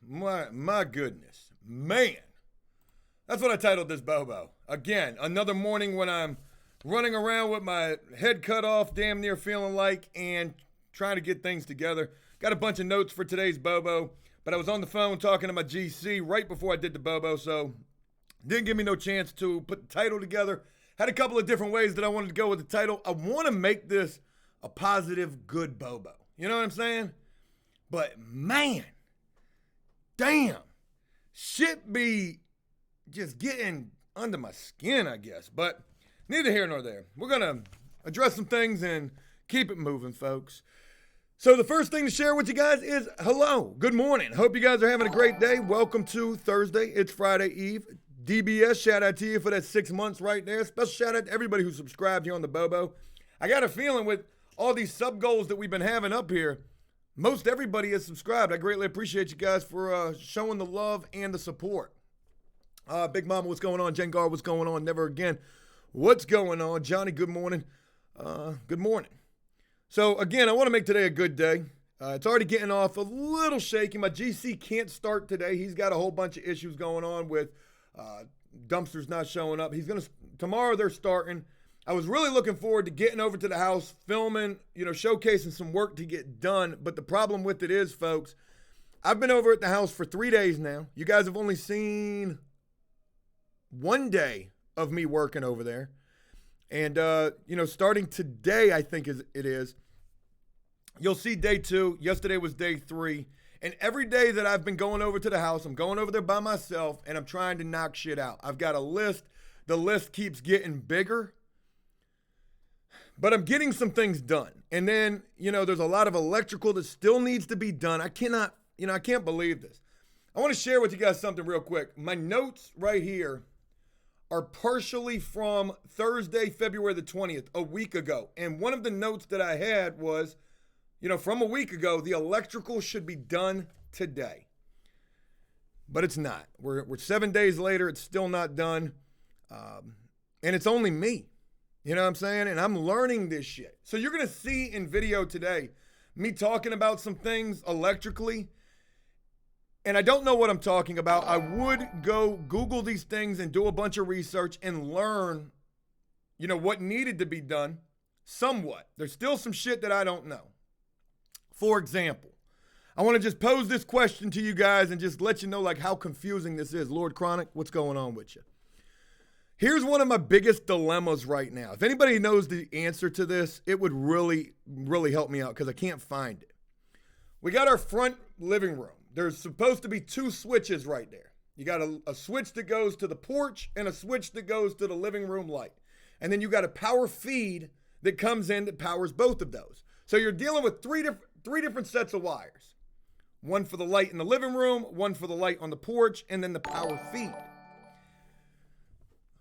My goodness. Man. That's what I titled this Bobo. Again, another morning when I'm running around with my head cut off, damn near feeling like, and trying to get things together. Got a bunch of notes for today's Bobo, but I was on the phone talking to my GC right before I did the Bobo, so didn't give me no chance to put the title together. Had a couple of different ways that I wanted to go with the title. I want to make this a positive, good Bobo. You know what I'm saying? But man, damn, shit be just getting under my skin, I guess. But neither here nor there. We're going to address some things and keep it moving, folks. So the first thing to share with you guys is hello. Good morning. Hope you guys are having a great day. Welcome to Thursday. It's Friday Eve. DBS, shout out to you for that 6 months right there. Special shout out to everybody who subscribed here on the Bobo. I got a feeling with all these sub goals that we've been having up here, most everybody is subscribed. I greatly appreciate you guys for showing the love and the support. Big Mama, what's going on? Jengar, what's going on? Never again. What's going on? Johnny, good morning. Good morning. So, again, I want to make today a good day. It's already getting off a little shaky. My GC can't start today. He's got a whole bunch of issues going on with dumpsters not showing up. Tomorrow they're starting. I was really looking forward to getting over to the house, filming, showcasing some work to get done. But the problem with it is, folks, I've been over at the house for 3 days now. You guys have only seen 1 day of me working over there. And, starting today, I think it is, you'll see day 2. Yesterday was day 3. And every day that I've been going over to the house, I'm going over there by myself, and I'm trying to knock shit out. I've got a list. The list keeps getting bigger. But I'm getting some things done. And then, there's a lot of electrical that still needs to be done. I can't believe this. I want to share with you guys something real quick. My notes right here are partially from Thursday, February the 20th, a week ago. And one of the notes that I had was, from a week ago, the electrical should be done today. But it's not. We're 7 days later. It's still not done. And it's only me. You know what I'm saying? And I'm learning this shit. So you're going to see in video today me talking about some things electrically. And I don't know what I'm talking about. I would go Google these things and do a bunch of research and learn, what needed to be done somewhat. There's still some shit that I don't know. For example, I want to just pose this question to you guys and just let you know how confusing this is. Lord Chronic, what's going on with you? Here's one of my biggest dilemmas right now. If anybody knows the answer to this, it would really, really help me out because I can't find it. We got our front living room. There's supposed to be 2 switches right there. You got a switch that goes to the porch and a switch that goes to the living room light. And then you got a power feed that comes in that powers both of those. So you're dealing with three different sets of wires. One for the light in the living room, one for the light on the porch, and then the power feed.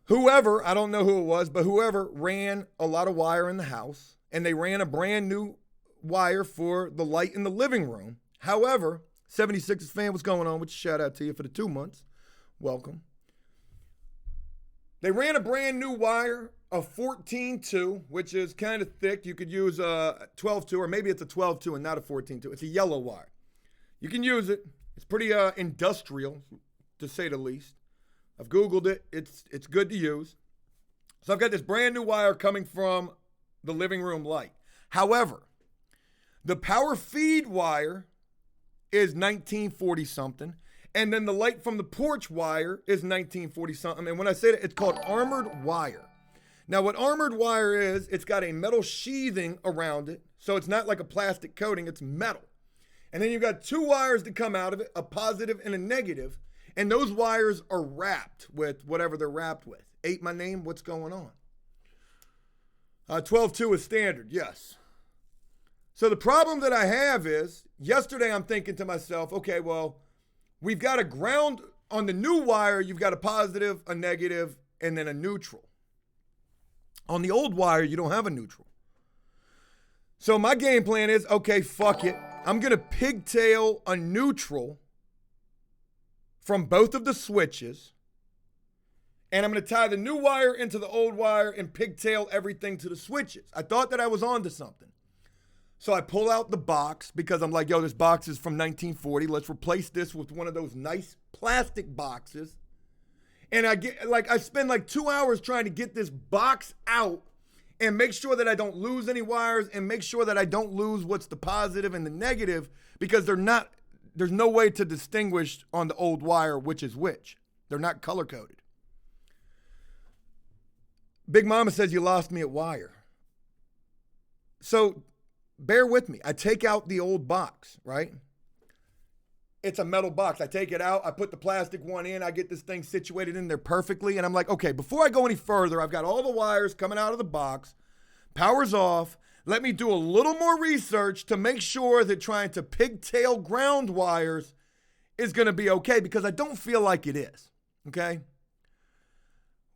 Whoever, I don't know who it was, but whoever ran a lot of wire in the house, and they ran a brand new wire for the light in the living room. However, 76ers fan, what's going on? Which shout out to you for the 2 months. Welcome. They ran a brand new wire, a 14-2, which is kind of thick. You could use a 12-2, or maybe it's a 12-2 and not a 14-2. It's a yellow wire. You can use it. It's pretty industrial, to say the least. I've Googled it. It's good to use. So I've got this brand new wire coming from the living room light. However, the power feed wire is 1940 something. And then the light from the porch wire is 1940 something. And when I say that, it's called armored wire. Now what armored wire is, it's got a metal sheathing around it. So it's not like a plastic coating, it's metal. And then you've got 2 wires that come out of it, a positive and a negative. And those wires are wrapped with whatever they're wrapped with. 8 my name, what's going on? 12-2 is standard, yes. So the problem that I have is, yesterday I'm thinking to myself, okay, well, we've got a ground on the new wire, you've got a positive, a negative, and then a neutral. On the old wire, you don't have a neutral. So my game plan is, okay, fuck it. I'm going to pigtail a neutral from both of the switches, and I'm going to tie the new wire into the old wire and pigtail everything to the switches. I thought that I was onto something. So I pull out the box because I'm like, yo, this box is from 1940. Let's replace this with one of those nice plastic boxes. And I spend like 2 hours trying to get this box out and make sure that I don't lose any wires and make sure that I don't lose what's the positive and the negative, because there's no way to distinguish on the old wire which is which. They're not color coded. Big Mama says you lost me at wire. So bear with me. I take out the old box, right? It's a metal box. I take it out. I put the plastic one in. I get this thing situated in there perfectly. And I'm like, okay, before I go any further, I've got all the wires coming out of the box. Power's off. Let me do a little more research to make sure that trying to pigtail ground wires is going to be okay, because I don't feel like it is, okay?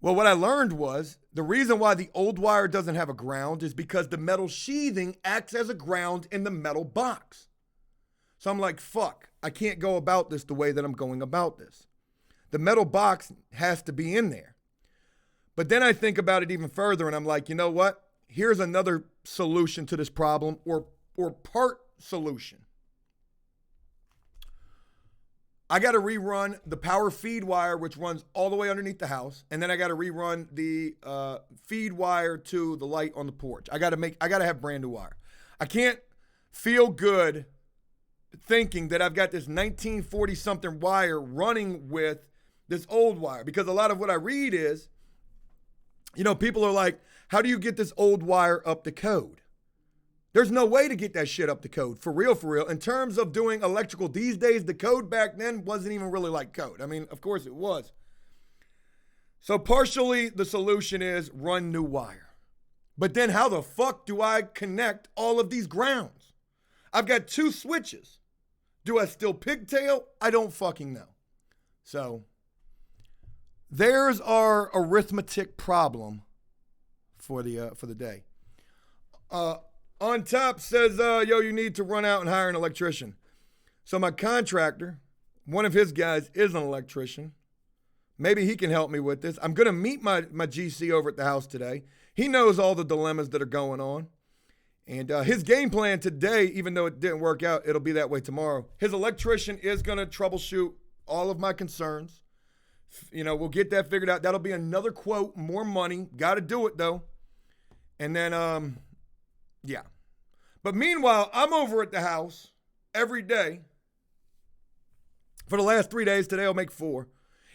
Well, what I learned was the reason why the old wire doesn't have a ground is because the metal sheathing acts as a ground in the metal box. So I'm like, fuck, I can't go about this the way that I'm going about this. The metal box has to be in there. But then I think about it even further and I'm like, you know what? Here's another solution to this problem, or part solution. I got to rerun the power feed wire, which runs all the way underneath the house. And then I got to rerun the feed wire to the light on the porch. I got to have brand new wire. I can't feel good thinking that I've got this 1940 something wire running with this old wire, because a lot of what I read is, you know, people are like, how do you get this old wire up to code? There's no way to get that shit up to code, for real, for real. In terms of doing electrical these days, the code back then wasn't even really like code. I mean, of course it was. So partially the solution is run new wire. But then how the fuck do I connect all of these grounds? I've got 2 switches. Do I still pigtail? I don't fucking know. So there's our arithmetic problem for the day. On top says, yo, you need to run out and hire an electrician. So my contractor, one of his guys is an electrician. Maybe he can help me with this. I'm going to meet my GC over at the house today. He knows all the dilemmas that are going on. And his game plan today, even though it didn't work out, it'll be that way tomorrow. His electrician is going to troubleshoot all of my concerns. You know, we'll get that figured out. That'll be another quote, more money. Got to do it, though. And then, yeah. But meanwhile, I'm over at the house every day. For the last 3 days, today I'll make 4.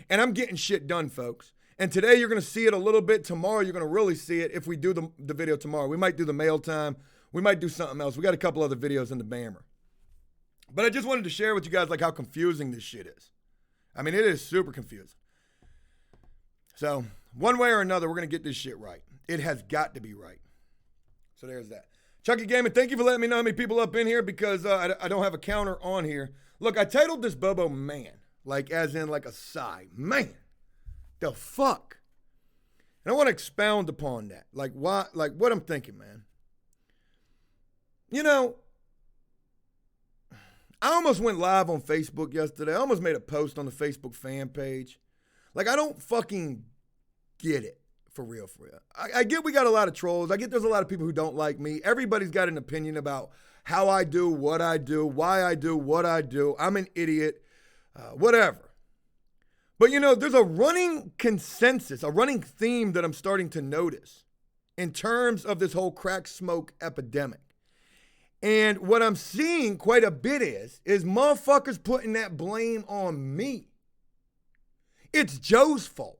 And I'm getting shit done, folks. And today you're going to see it a little bit. Tomorrow you're going to really see it if we do the video tomorrow. We might do the mail time. We might do something else. We got a couple other videos in the bammer. But I just wanted to share with you guys like how confusing this shit is. I mean, it is super confusing. So one way or another, we're going to get this shit right. It has got to be right. So there's that. Chucky Gaming, thank you for letting me know how many people up in here, because I don't have a counter on here. Look, I titled this Bobo Man, like as in like a sigh. Man, the fuck? And I want to expound upon that. Like why, like what I'm thinking, man. You know, I almost went live on Facebook yesterday. I almost made a post on the Facebook fan page. Like, I don't fucking get it. For real, for real. I get we got a lot of trolls. I get there's a lot of people who don't like me. Everybody's got an opinion about how I do, what I do, why I do, what I do. I'm an idiot, whatever. But, you know, there's a running consensus, a running theme that I'm starting to notice in terms of this whole crack smoke epidemic. And what I'm seeing quite a bit is motherfuckers putting that blame on me. It's Joe's fault.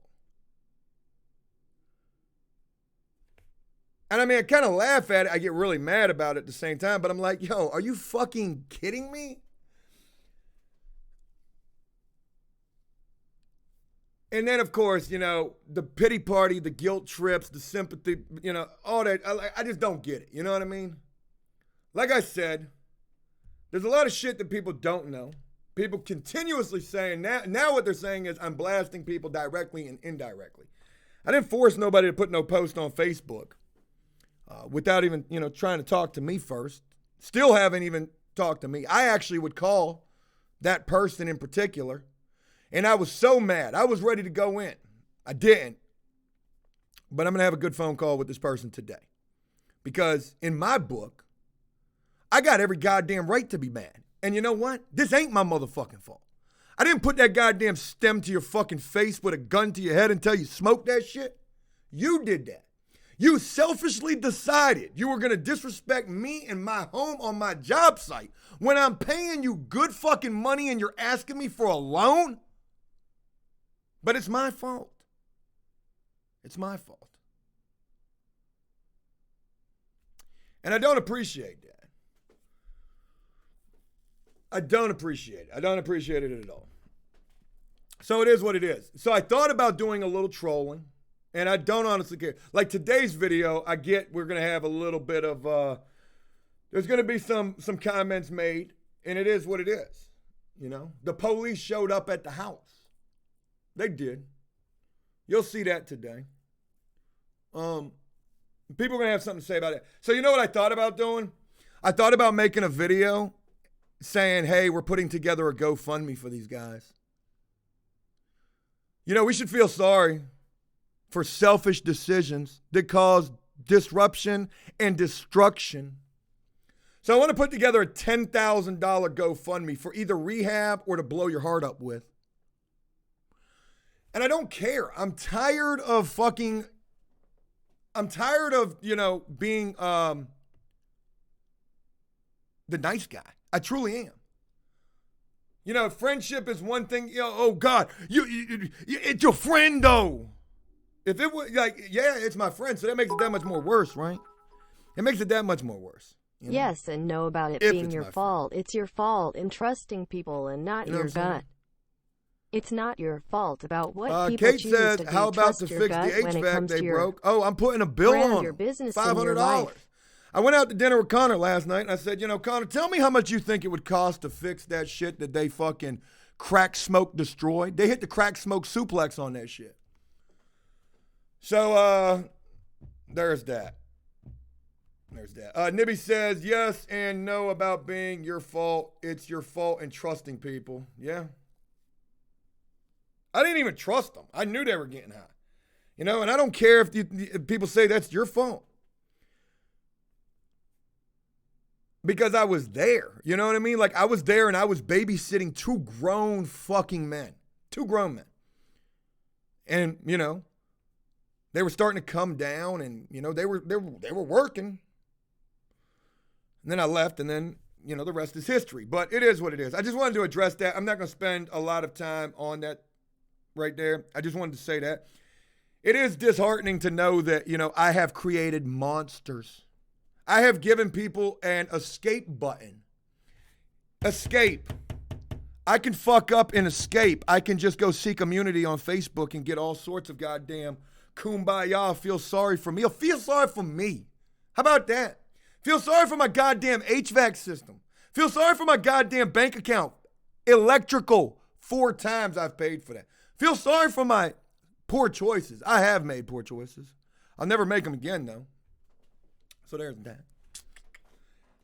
And I mean, I kind of laugh at it. I get really mad about it at the same time. But I'm like, yo, are you fucking kidding me? And then, of course, you know, the pity party, the guilt trips, the sympathy, you know, all that. I just don't get it. You know what I mean? Like I said, there's a lot of shit that people don't know. People continuously saying, now what they're saying is I'm blasting people directly and indirectly. I didn't force nobody to put no post on Facebook. Without even, you know, trying to talk to me first. Still haven't even talked to me. I actually would call that person in particular. And I was so mad. I was ready to go in. I didn't. But I'm going to have a good phone call with this person today. Because in my book, I got every goddamn right to be mad. And you know what? This ain't my motherfucking fault. I didn't put that goddamn stem to your fucking face with a gun to your head and tell you smoke that shit. You did that. You selfishly decided you were going to disrespect me and my home on my job site when I'm paying you good fucking money and you're asking me for a loan? But it's my fault. It's my fault. And I don't appreciate that. I don't appreciate it. I don't appreciate it at all. So it is what it is. So I thought about doing a little trolling, and I don't honestly care. Like today's video, I get we're going to have a little bit of, there's going to be some comments made, and it is what it is. You know, the police showed up at the house. They did. You'll see that today. People are going to have something to say about it. So you know what I thought about doing? I thought about making a video saying, hey, we're putting together a GoFundMe for these guys. You know, we should feel sorry for selfish decisions that cause disruption and destruction. So I want to put together a $10,000 GoFundMe for either rehab or to blow your heart up with. And I don't care. I'm tired of, you know, being the nice guy. I truly am. You know, friendship is one thing. You know, oh God, you it's your friend though. If it was like, yeah, it's my friend, so that makes it that much more worse, right? It makes it that much more worse. You know? Yes, and know about it being your fault. It's your fault in trusting people and not your gut. It's not your fault about what people Kate choose says, to do. how about to fix the HVAC they broke? Oh, I'm putting a bill on them. $500. I went out to dinner with Connor last night, and I said, you know, Connor, tell me how much you think it would cost to fix that shit that they fucking crack smoke destroyed. They hit the crack smoke suplex on that shit. So, there's that. There's that. Nibby says, yes and no about being your fault. It's your fault in trusting people. Yeah. I didn't even trust them. I knew they were getting high. You know, and I don't care if people say that's your fault. Because I was there. You know what I mean? Like, I was there and I was babysitting two grown fucking men. Two grown men. And, you know, they were starting to come down and, you know, they were working. And then I left and then, you know, the rest is history. But it is what it is. I just wanted to address that. I'm not going to spend a lot of time on that right there. I just wanted to say that. It is disheartening to know that, you know, I have created monsters. I have given people an escape button. Escape. I can fuck up and escape. I can just go seek immunity on Facebook and get all sorts of goddamn kumbaya, feel sorry for me. Or feel sorry for me. How about that? Feel sorry for my goddamn HVAC system. Feel sorry for my goddamn bank account. Electrical. 4 times I've paid for that. Feel sorry for my poor choices. I have made poor choices. I'll never make them again, though. So there's that.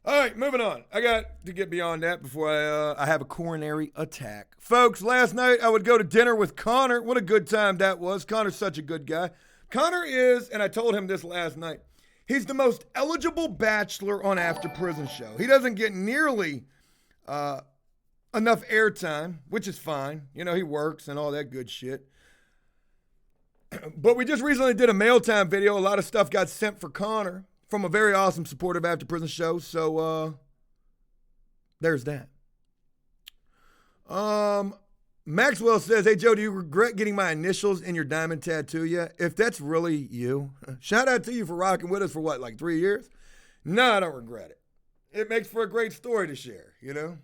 All right, moving on. I got to get beyond that before I have a coronary attack. Folks, last night I would go to dinner with Connor. What a good time that was. Connor's such a good guy. Connor is, and I told him this last night, he's the most eligible bachelor on After Prison Show. He doesn't get nearly enough airtime, which is fine. You know, he works and all that good shit. But we just recently did a mail time video. A lot of stuff got sent for Connor from a very awesome supportive After Prison Show. So there's that. Maxwell says, hey, Joe, do you regret getting my initials in your diamond tattoo yet? If that's really you, shout out to you for rocking with us for what, like 3 years? No, I don't regret it. It makes for a great story to share, you know?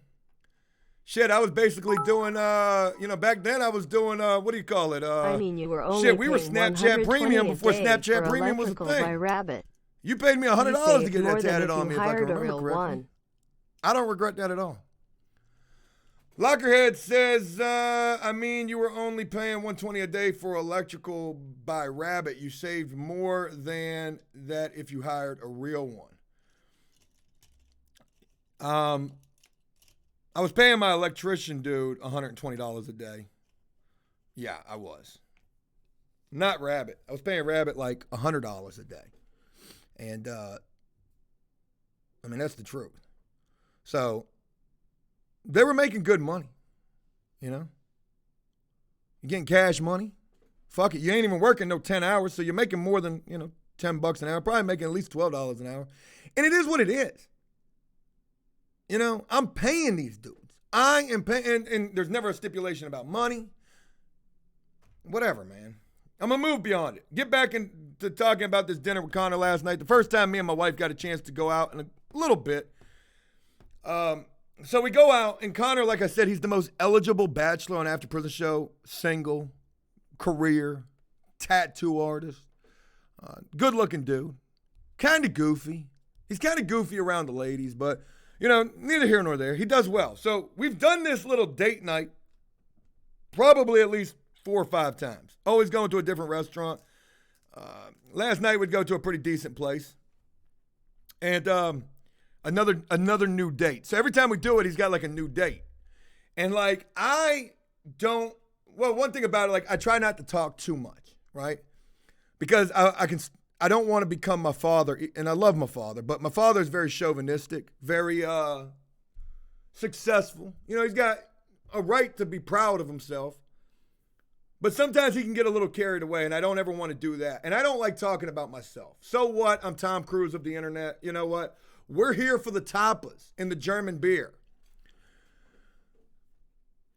Shit, I was basically doing, you know, back then I was doing, what do you call it? I mean, you were only shit, we were Snapchat Premium before Snapchat Premium was a thing. By Rabbit. You paid me $100 to get that tatted on me if I can remember correctly. One. I don't regret that at all. Lockerhead says, I mean, you were only paying $120 a day for electrical by Rabbit. You saved more than that if you hired a real one. I was paying my electrician dude $120 a day. Yeah, I was. Not Rabbit. I was paying Rabbit like $100 a day. And, I mean, that's the truth. So they were making good money, you know. You're getting cash money. Fuck it. You ain't even working no 10 hours, so you're making more than, $10 an hour. Probably making at least $12 an hour. And it is what it is. You know, I'm paying these dudes. I am paying, and there's never a stipulation about money. Whatever, man. I'm going to move beyond it. Get back into talking about this dinner with Connor last night. The first time me and my wife got a chance to go out in a little bit. So we go out, and Connor, like I said, he's the most eligible bachelor on After Prison Show. Single, career, tattoo artist, good-looking dude. Kind of goofy. He's kind of goofy around the ladies, but, neither here nor there. He does well. So we've done this little date night probably at least 4 or 5 times. Always going to a different restaurant. Last night we'd go to a pretty decent place. And another new date. So every time we do it, he's got like a new date. And one thing about it, I try not to talk too much, right? Because I don't want to become my father, and I love my father, but my father is very chauvinistic, very successful. He's got a right to be proud of himself. But sometimes he can get a little carried away, and I don't ever want to do that. And I don't like talking about myself. So what? I'm Tom Cruise of the internet. You know what? We're here for the tapas and the German beer.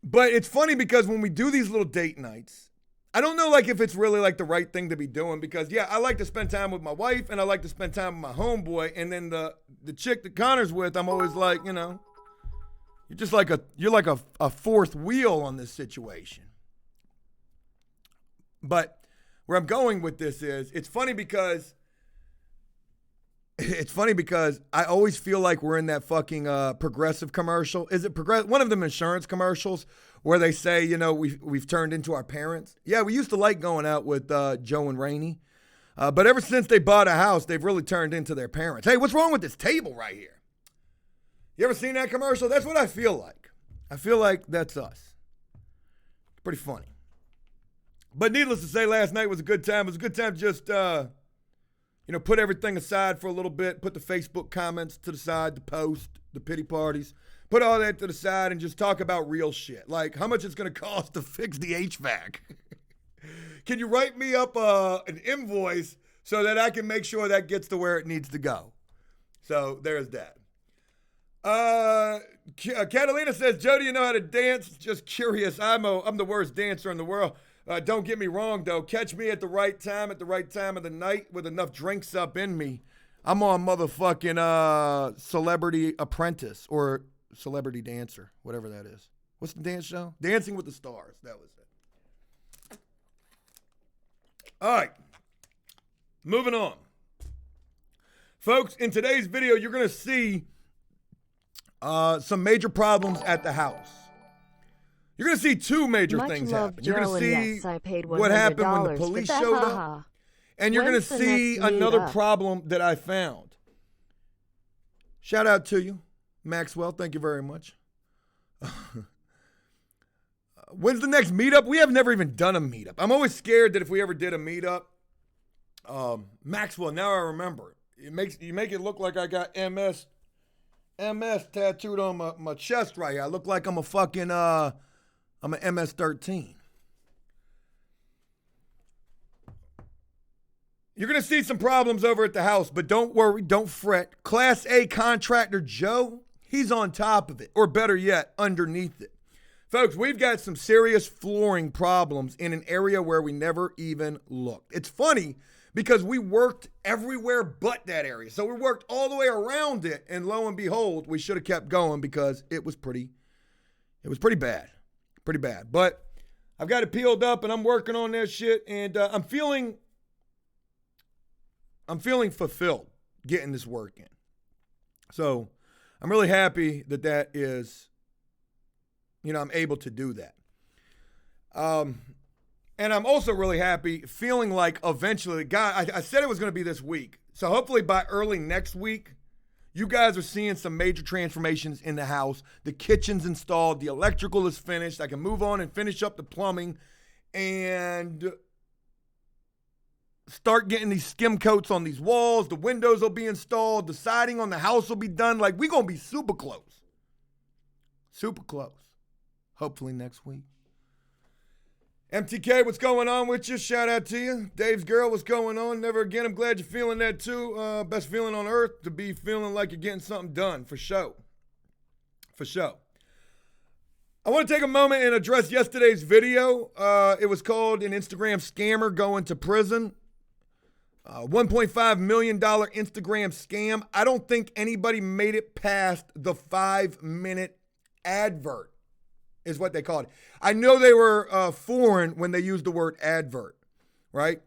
But it's funny because when we do these little date nights, I don't know if it's really the right thing to be doing because, I like to spend time with my wife and I like to spend time with my homeboy. And then the chick that Connor's with, I'm always you're just you're like a fourth wheel on this situation. But where I'm going with this is, it's funny because I always feel like we're in that fucking Progressive commercial. Is it one of them insurance commercials where they say, we've turned into our parents? Yeah, we used to like going out with Joe and Rainey. But ever since they bought a house, they've really turned into their parents. Hey, what's wrong with this table right here? You ever seen that commercial? That's what I feel like. I feel like that's us. It's pretty funny. But needless to say, last night was a good time. It was a good time to just, put everything aside for a little bit, put the Facebook comments to the side, the post, the pity parties, put all that to the side and just talk about real shit. Like how much it's going to cost to fix the HVAC. Can you write me up an invoice so that I can make sure that gets to where it needs to go? So there's that. Catalina says, Joe, do you know how to dance? Just curious. I'm the worst dancer in the world. Don't get me wrong, though. Catch me at the right time of the night with enough drinks up in me. I'm on motherfucking Celebrity Apprentice or Celebrity Dancer, whatever that is. What's the dance show? Dancing with the Stars. That was it. All right. Moving on. Folks, in today's video, you're going to see some major problems at the house. You're going to see 2 major things happen. You're going to see what happened when the police showed up. And you're going to see another problem that I found. Shout out to you, Maxwell. Thank you very much. When's the next meetup? We have never even done a meetup. I'm always scared that if we ever did a meetup, Maxwell, now I remember. You make it look like I got MS tattooed on my chest right here. I look like I'm a fucking... I'm an MS-13. You're going to see some problems over at the house, but don't worry, don't fret. Class A contractor Joe, he's on top of it, or better yet, underneath it. Folks, we've got some serious flooring problems in an area where we never even looked. It's funny because we worked everywhere but that area. So we worked all the way around it, and lo and behold, we should have kept going because it was pretty bad. Pretty bad. But I've got it peeled up and I'm working on that shit and I'm feeling fulfilled getting this work in. So I'm really happy that is, I'm able to do that. And I'm also really happy feeling like eventually, I said it was going to be this week. So hopefully by early next week, you guys are seeing some major transformations in the house. The kitchen's installed. The electrical is finished. I can move on and finish up the plumbing and start getting these skim coats on these walls. The windows will be installed. The siding on the house will be done. We're going to be super close. Super close. Hopefully next week. MTK, what's going on with you? Shout out to you. Dave's girl, what's going on? Never again. I'm glad you're feeling that too. Best feeling on earth, to be feeling like you're getting something done, for sure. For sure. I want to take a moment and address yesterday's video. It was called an Instagram scammer going to prison. $1.5 million Instagram scam. I don't think anybody made it past the 5-minute advert, is what they called it. I know they were foreign when they used the word advert, right?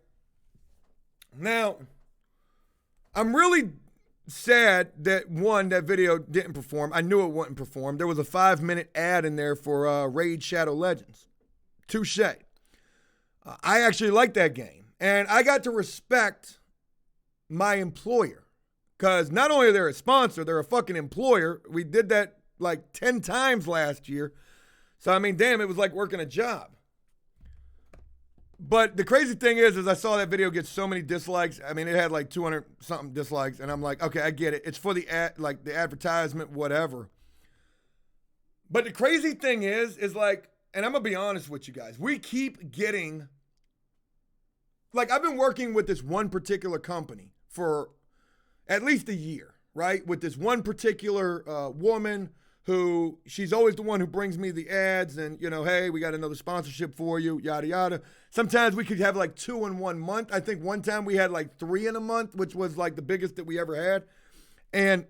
Now, I'm really sad that, one, that video didn't perform. I knew it wouldn't perform. There was a 5-minute ad in there for Raid Shadow Legends. Touche. I actually like that game. And I got to respect my employer, because not only are they a sponsor, they're a fucking employer. We did that like 10 times last year. So, I mean, damn, it was like working a job. But the crazy thing is I saw that video get so many dislikes. I mean, it had like 200 something dislikes. And I'm like, okay, I get it. It's for the ad, like the advertisement, whatever. But the crazy thing is like, and I'm going to be honest with you guys, we keep getting, like, I've been working with this one particular company for at least a year, right? With this one particular woman who, she's always the one who brings me the ads and, you know, hey, we got another sponsorship for you, yada, yada. Sometimes we could have like 2 in 1 month. I think one time we had like 3 in a month, which was like the biggest that we ever had. And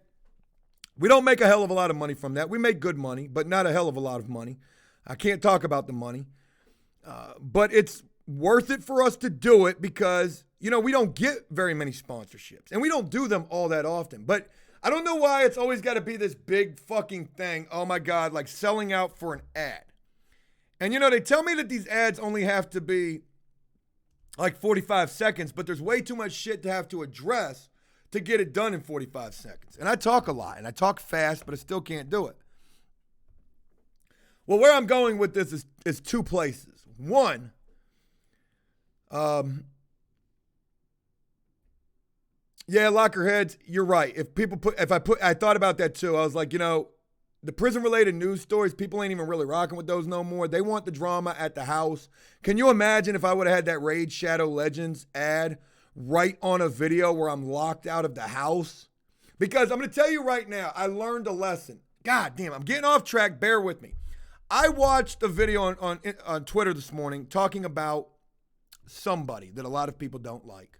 we don't make a hell of a lot of money from that. We make good money, but not a hell of a lot of money. I can't talk about the money, but it's worth it for us to do it because, you know, we don't get very many sponsorships and we don't do them all that often. But I don't know why it's always got to be this big fucking thing. Oh my God, like selling out for an ad. And you know, they tell me that these ads only have to be like 45 seconds, but there's way too much shit to have to address to get it done in 45 seconds. And I talk a lot and I talk fast, but I still can't do it. Well, where I'm going with this is 2 places. One, yeah, Lockerheads, you're right. I thought about that too. I was like, you know, the prison-related news stories, people ain't even really rocking with those no more. They want the drama at the house. Can you imagine if I would have had that Raid Shadow Legends ad right on a video where I'm locked out of the house? Because I'm going to tell you right now, I learned a lesson. God damn, I'm getting off track. Bear with me. I watched a video on Twitter this morning talking about somebody that a lot of people don't like.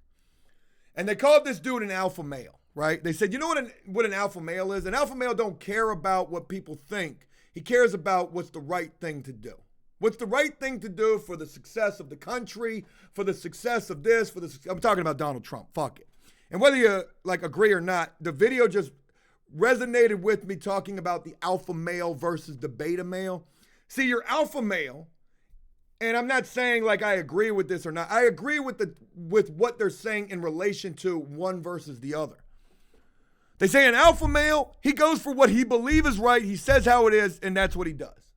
And they called this dude an alpha male, right? They said, you know what an alpha male is? An alpha male don't care about what people think. He cares about what's the right thing to do. What's the right thing to do for the success of the country, for the success of this, I'm talking about Donald Trump, fuck it. And whether you like agree or not, the video just resonated with me talking about the alpha male versus the beta male. See, your alpha male, and I'm not saying like I agree with this or not. I agree with what they're saying in relation to one versus the other. They say an alpha male, he goes for what he believes is right. He says how it is, and that's what he does.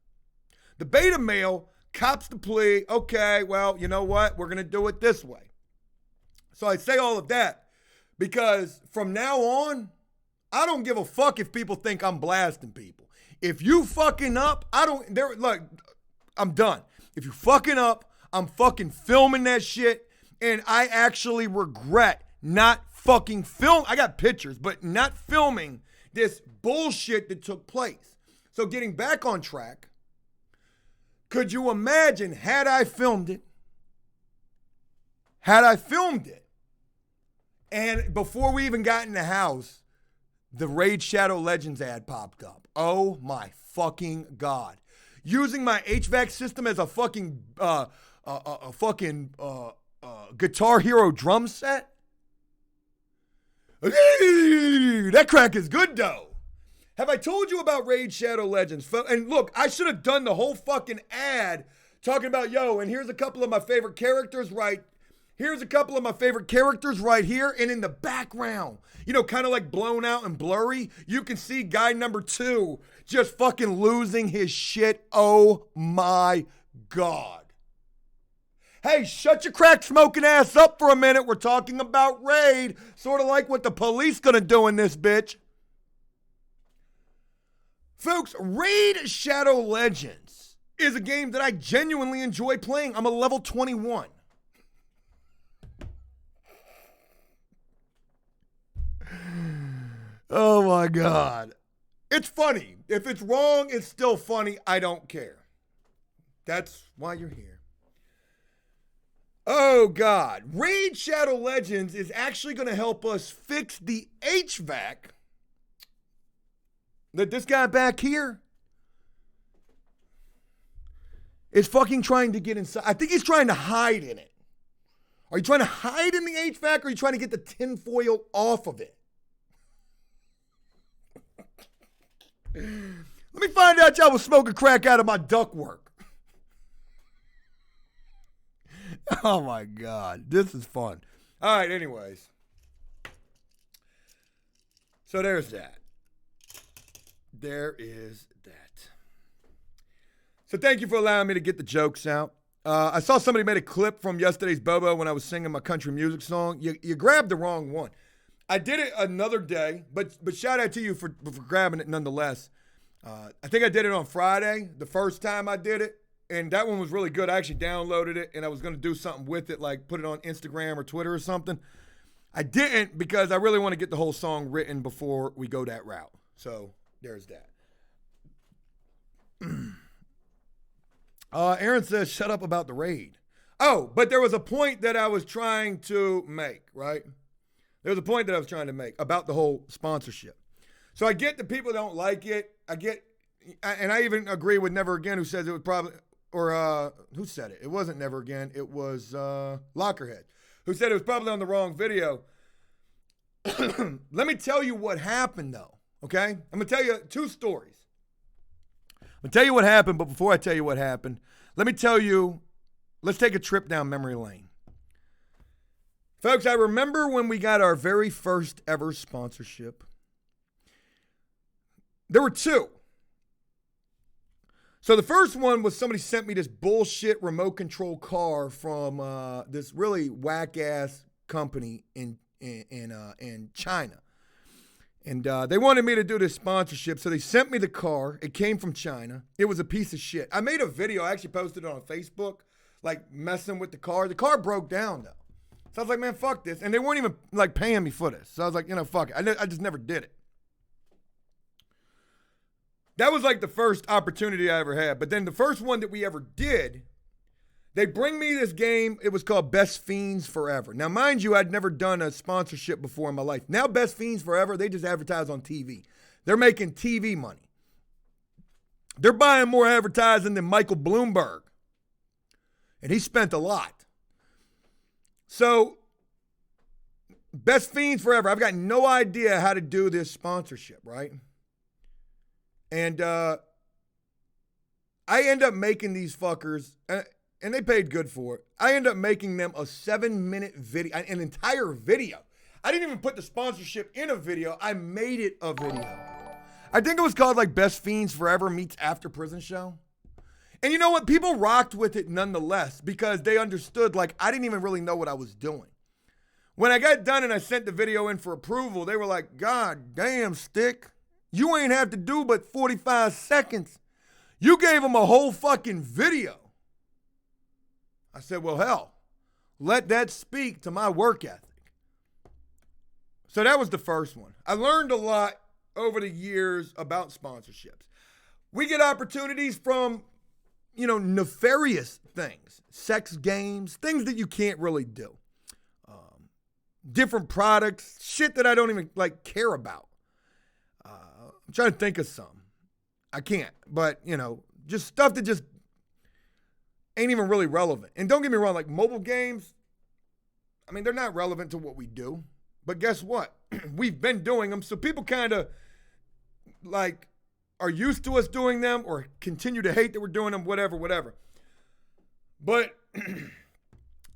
The beta male cops the plea. Okay, well, you know what? We're going to do it this way. So I say all of that because from now on, I don't give a fuck if people think I'm blasting people. If you fucking up, look, I'm done. If you fucking up, I'm fucking filming that shit. And I actually regret not fucking I got pictures, but not filming this bullshit that took place. So getting back on track, could you imagine had I filmed it, and before we even got in the house, the Raid Shadow Legends ad popped up. Oh my fucking God. Using my HVAC system as a fucking Guitar Hero drum set? That crack is good though. Have I told you about Raid Shadow Legends? And look, I should have done the whole fucking ad talking about, yo, and here's a couple of my favorite characters Here's a couple of my favorite characters right here. And in the background, you know, kind of like blown out and blurry, you can see guy number 2 just fucking losing his shit. Oh my God. Hey, shut your crack smoking ass up for a minute. We're talking about Raid. Sort of like what the police gonna do in this bitch. Folks, Raid Shadow Legends is a game that I genuinely enjoy playing. I'm a level 21. Oh my God. It's funny. If it's wrong, it's still funny. I don't care. That's why you're here. Oh God. Raid Shadow Legends is actually going to help us fix the HVAC that this guy back here is fucking trying to get inside. I think he's trying to hide in it. Are you trying to hide in the HVAC or are you trying to get the tinfoil off of it? Let me find out y'all was smoking crack out of my ductwork. Oh my God, this is fun. All right, anyways. So there's that. There is that. So thank you for allowing me to get the jokes out. I saw somebody made a clip from yesterday's Bobo when I was singing my country music song. You grabbed the wrong one. I did it another day, but shout out to you for grabbing it nonetheless. I think I did it on Friday, the first time I did it, and that one was really good. I actually downloaded it, and I was going to do something with it, like put it on Instagram or Twitter or something. I didn't because I really want to get the whole song written before we go that route. So there's that. Aaron says, shut up about the raid. Oh, but there was a point that I was trying to make, right? There was a point that I was trying to make about the whole sponsorship. So I get that people don't like it. And I even agree with Never Again, who says it was probably, or who said it? It wasn't Never Again. It was Lockerhead, who said it was probably on the wrong video. Let me tell you what happened, though, okay? I'm going to tell you two stories. I'm going to tell you what happened, but before I tell you what happened, let me tell you, let's take a trip down memory lane. Folks, I remember when we got our very first ever sponsorship. There were two. So the first one was somebody sent me this bullshit remote control car from this really whack-ass company in China. And they wanted me to do this sponsorship, so they sent me the car. It came from China. It was a piece of shit. I made a video. I actually posted it on Facebook, like messing with the car. The car broke down, though. So I was like, man, fuck this. And they weren't even like paying me for this. So I was like, fuck it. I just never did it. That was like the first opportunity I ever had. But then the first one that we ever did, they bring me this game. It was called Best Fiends Forever. Now, mind you, I'd never done a sponsorship before in my life. Now, Best Fiends Forever, they just advertise on TV. They're making TV money. They're buying more advertising than Michael Bloomberg. And he spent a lot. So, Best Fiends Forever. I've got no idea how to do this sponsorship, right? And I end up making these fuckers, and they paid good for it. I end up making them a 7-minute video, an entire video. I didn't even put the sponsorship in a video. I made it a video. I think it was called like Best Fiends Forever meets After Prison Show. And you know what? People rocked with it nonetheless because they understood, like, I didn't even really know what I was doing. When I got done and I sent the video in for approval, they were like, God damn, Stick. You ain't have to do but 45 seconds. You gave them a whole fucking video. I said, well, hell, let that speak to my work ethic. So that was the first one. I learned a lot over the years about sponsorships. We get opportunities from, nefarious things, sex games, things that you can't really do. Different products, shit that I don't even care about. I'm trying to think of some. I can't, but just stuff that just ain't even really relevant. And don't get me wrong, like mobile games, I mean, they're not relevant to what we do. But guess what? We've been doing them, so people kind of are used to us doing them or continue to hate that we're doing them, whatever. But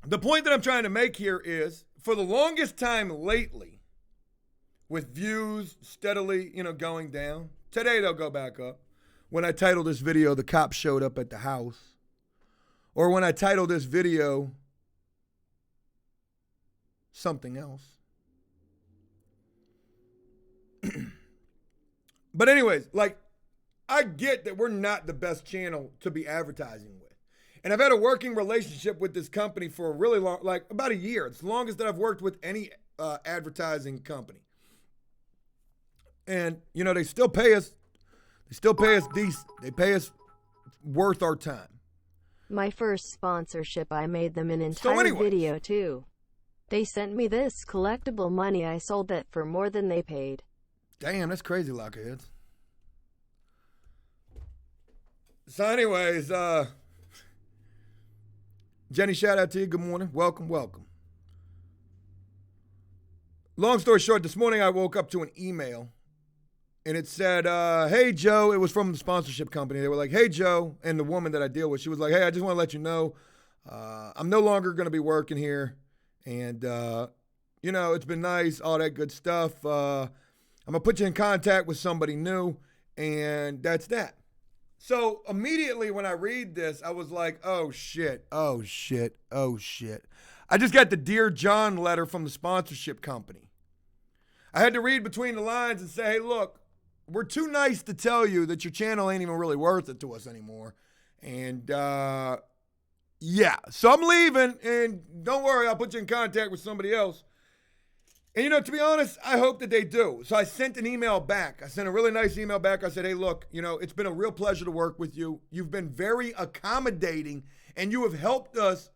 the point that I'm trying to make here is, for the longest time lately, with views steadily, going down, today they'll go back up. When I title this video, The Cop Showed Up at the House. Or when I title this video, something else. But anyways, I get that we're not the best channel to be advertising with. And I've had a working relationship with this company for a really long, like about a year. It's the longest that I've worked with any advertising company. And, you know, they still pay us. They still pay us decent. They pay us worth our time. My first sponsorship, I made them an entire video too. They sent me this collectible money. I sold that for more than they paid. Damn, that's crazy, Lockerheads. So anyways, Jenny, shout out to you. Good morning. Welcome, welcome. Long story short, this morning I woke up to an email and it said, hey, Joe. It was from the sponsorship company. They were like, hey, Joe. And the woman that I deal with, she was like, hey, I just want to let you know I'm no longer going to be working here. And, you know, it's been nice, all that good stuff. I'm going to put you in contact with somebody new. And that's that. So immediately when I read this, I was like, oh, shit, oh, shit, oh, shit. I just got the Dear John letter from the sponsorship company. I had to read between the lines and say, hey, look, we're too nice to tell you that your channel ain't even really worth it to us anymore. And, yeah, so I'm leaving, and don't worry, I'll put you in contact with somebody else. And, you know, to be honest, I hope that they do. So I sent an email back. I sent a really nice email back. I said, hey, look, you know, it's been a real pleasure to work with you. You've been very accommodating, and you have helped us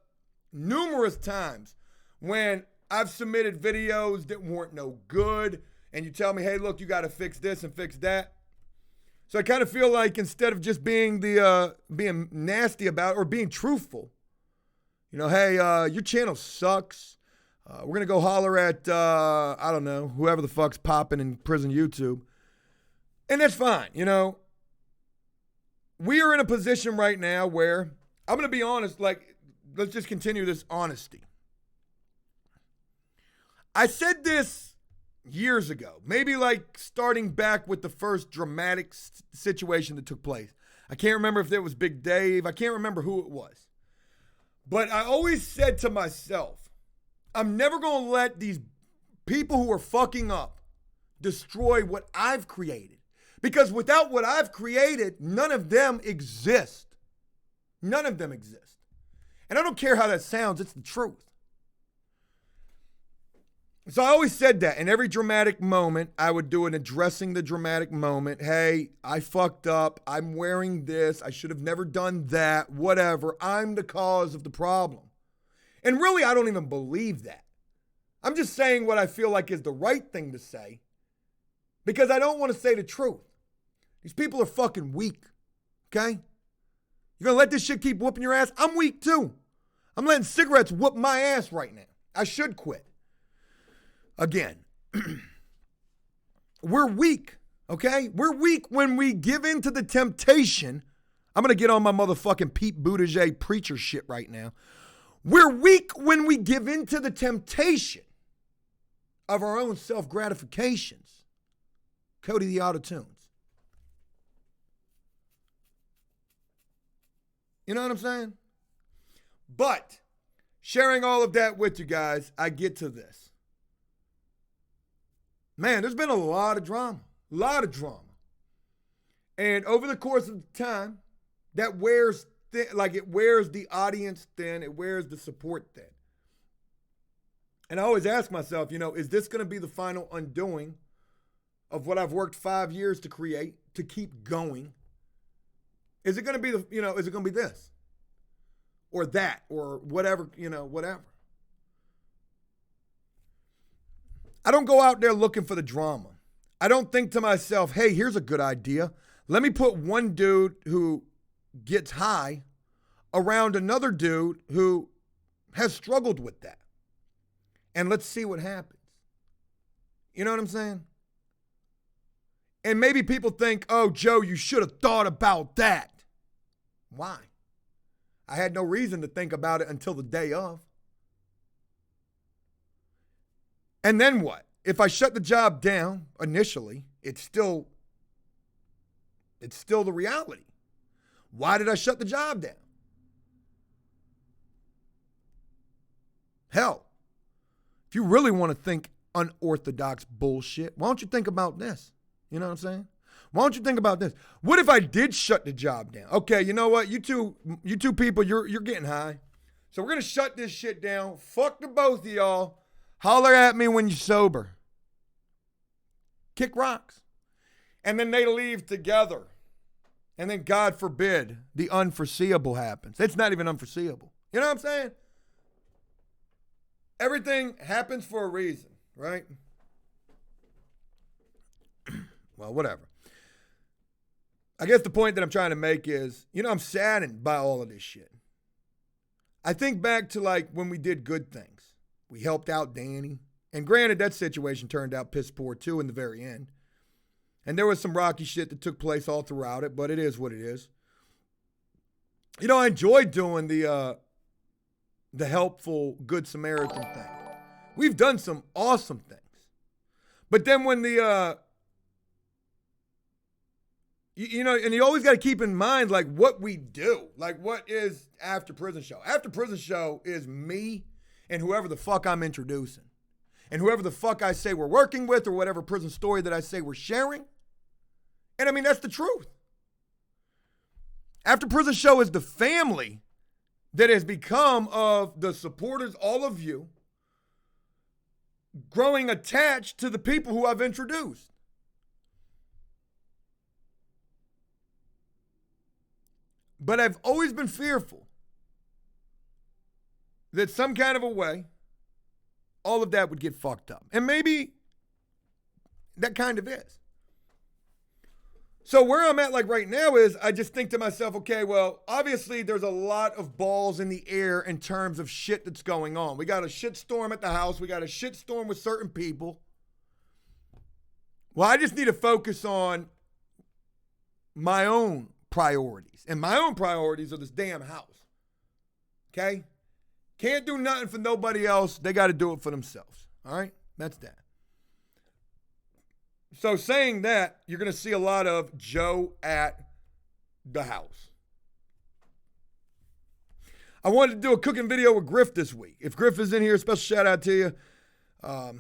numerous times when I've submitted videos that weren't no good, and you tell me, hey, look, you got to fix this and fix that. So I kind of feel like instead of just being being nasty about it or being truthful, you know, hey, your channel sucks. We're going to go holler at, I don't know, whoever the fuck's popping in prison YouTube. And that's fine, you know. We are in a position right now where, I'm going to be honest, like, let's just continue this honesty. I said this years ago, maybe like starting back with the first dramatic situation that took place. I can't remember if it was Big Dave. I can't remember who it was. But I always said to myself, I'm never going to let these people who are fucking up destroy what I've created. Because without what I've created, none of them exist. None of them exist. And I don't care how that sounds, it's the truth. So I always said that in every dramatic moment, I would do an addressing the dramatic moment. Hey, I fucked up. I'm wearing this. I should have never done that. Whatever. I'm the cause of the problem. And really, I don't even believe that. I'm just saying what I feel like is the right thing to say because I don't want to say the truth. These people are fucking weak, okay? You're going to let this shit keep whooping your ass? I'm weak too. I'm letting cigarettes whoop my ass right now. I should quit. Again, we're weak, okay? We're weak when we give in to the temptation. I'm going to get on my motherfucking Pete Buttigieg preacher shit right now. We're weak when we give in to the temptation of our own self-gratifications. Cody the Auto-Tunes. You know what I'm saying? But sharing all of that with you guys, I get to this. Man, there's been a lot of drama. And over the course of time, that wears thin, like it wears the audience thin, it wears the support thin. And I always ask myself, you know, is this going to be the final undoing of what I've worked 5 years to create, to keep going? Is it going to be the, you know, is it going to be this? Or that, or whatever, you know, whatever. I don't go out there looking for the drama. I don't think to myself, hey, here's a good idea. Let me put one dude who gets high around another dude who has struggled with that. And let's see what happens. You know what I'm saying? And maybe people think, oh, Joe, you should have thought about that. Why? I had no reason to think about it until the day of. And then what? If I shut the job down initially, it's still the reality. Why did I shut the job down? Hell, if you really want to think unorthodox bullshit, why don't you think about this? You know what I'm saying? Why don't you think about this? What if I did shut the job down? Okay, you know what? You two people, you're getting high. So we're going to shut this shit down. Fuck the both of y'all. Holler at me when you're sober. Kick rocks. And then they leave together. And then, God forbid, the unforeseeable happens. It's not even unforeseeable. You know what I'm saying? Everything happens for a reason, right? Well, whatever. I guess the point that I'm trying to make is, I'm saddened by all of this shit. I think back to like when we did good things. We helped out Danny. And granted, that situation turned out piss poor too in the very end. And there was some rocky shit that took place all throughout it, but it is what it is. I enjoyed doing the helpful Good Samaritan thing. We've done some awesome things. But then when and you always got to keep in mind, like, what we do. Like, what is After Prison Show? After Prison Show is me and whoever the fuck I'm introducing. And whoever the fuck I say we're working with, or whatever prison story that I say we're sharing. And I mean, that's the truth. After Prison Show is the family that has become of the supporters, all of you, growing attached to the people who I've introduced. But I've always been fearful that some kind of a way, all of that would get fucked up. And maybe that kind of is. So where I'm at like right now is I just think to myself, okay, well, obviously there's a lot of balls in the air in terms of shit that's going on. We got a shit storm at the house. We got a shit storm with certain people. Well, I just need to focus on my own priorities. And my own priorities are this damn house. Okay? Can't do nothing for nobody else. They got to do it for themselves. All right? That's that. So saying that, you're going to see a lot of Joe at the house. I wanted to do a cooking video with Griff this week. If Griff is in here, special shout out to you. I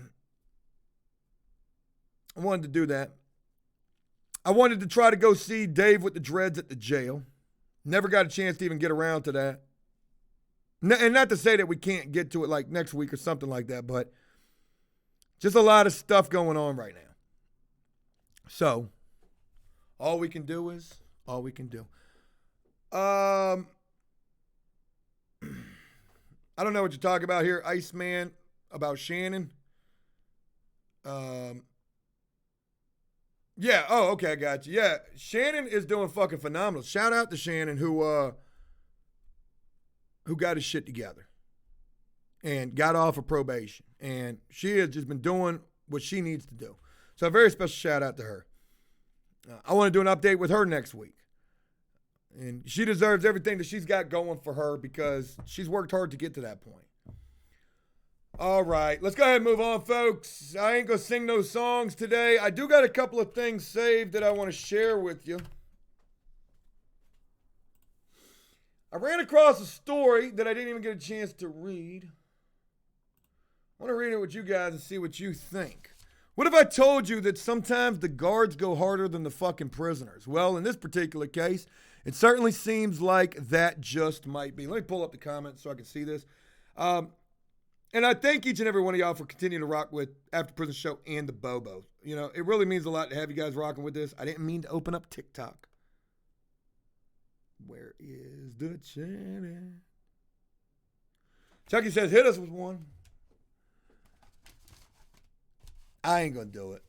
wanted to do that. I wanted to try to go see Dave with the dreads at the jail. Never got a chance to even get around to that. And not to say that we can't get to it like next week or something like that, but just a lot of stuff going on right now. So, all we can do is all we can do. I don't know what you're talking about here, Iceman, about Shannon. Yeah, oh, okay, I got you. Yeah, Shannon is doing fucking phenomenal. Shout out to Shannon who got his shit together and got off of probation. And she has just been doing what she needs to do. So a very special shout out to her. I want to do an update with her next week. And she deserves everything that she's got going for her because she's worked hard to get to that point. All right, let's go ahead and move on, folks. I ain't going to sing no songs today. I do got a couple of things saved that I want to share with you. I ran across a story that I didn't even get a chance to read. I want to read it with you guys and see what you think. What if I told you that sometimes the guards go harder than the fucking prisoners? Well, in this particular case, it certainly seems like that just might be. Let me pull up the comments so I can see this. And I thank each and every one of y'all for continuing to rock with After Prison Show and the Bobos. You know, it really means a lot to have you guys rocking with this. I didn't mean to open up TikTok. Where is the channel? Chucky says, hit us with one. I ain't going to do it.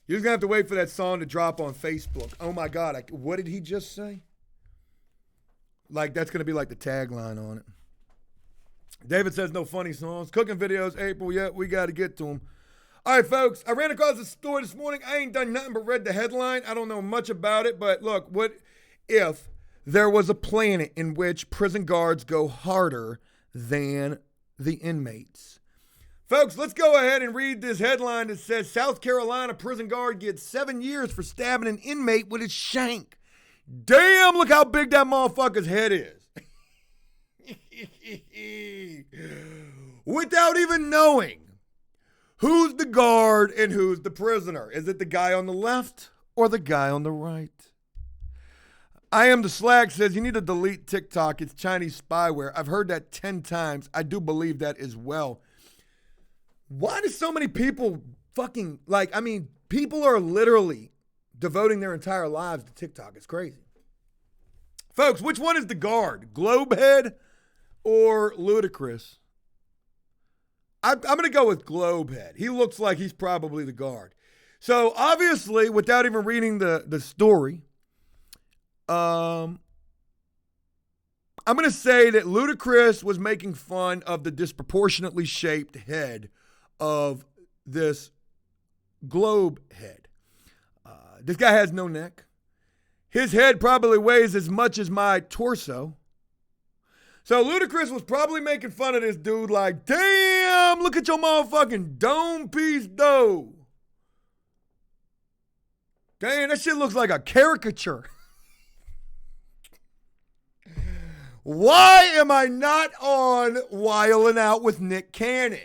You're just going to have to wait for that song to drop on Facebook. Oh, my God. What did he just say? Like, that's going to be like the tagline on it. David says, no funny songs. Cooking videos, April. Yeah, we got to get to them. All right, folks. I ran across a story this morning. I ain't done nothing but read the headline. I don't know much about it. But, look, what if there was a planet in which prison guards go harder than the inmates? Folks, let's go ahead and read this headline that says, South Carolina prison guard gets 7 years for stabbing an inmate with his shank. Damn, look how big that motherfucker's head is. Without even knowing Who's the guard and who's the prisoner? Is it the guy on the left or the guy on the right? I am the Slack says you need to delete TikTok. It's Chinese spyware. I've heard that 10 times. I do believe that as well. Why do so many people people are literally devoting their entire lives to TikTok. It's crazy. Folks, which one is the guard? Globehead or Ludacris? I'm going to go with Globehead. He looks like he's probably the guard. So obviously, without even reading the story, I'm going to say that Ludacris was making fun of the disproportionately shaped head of this globe head. This guy has no neck. His head probably weighs as much as my torso. So Ludacris was probably making fun of this dude like, damn, look at your motherfucking dome piece, though. Damn, that shit looks like a caricature. Why am I not on Wildin' Out with Nick Cannon?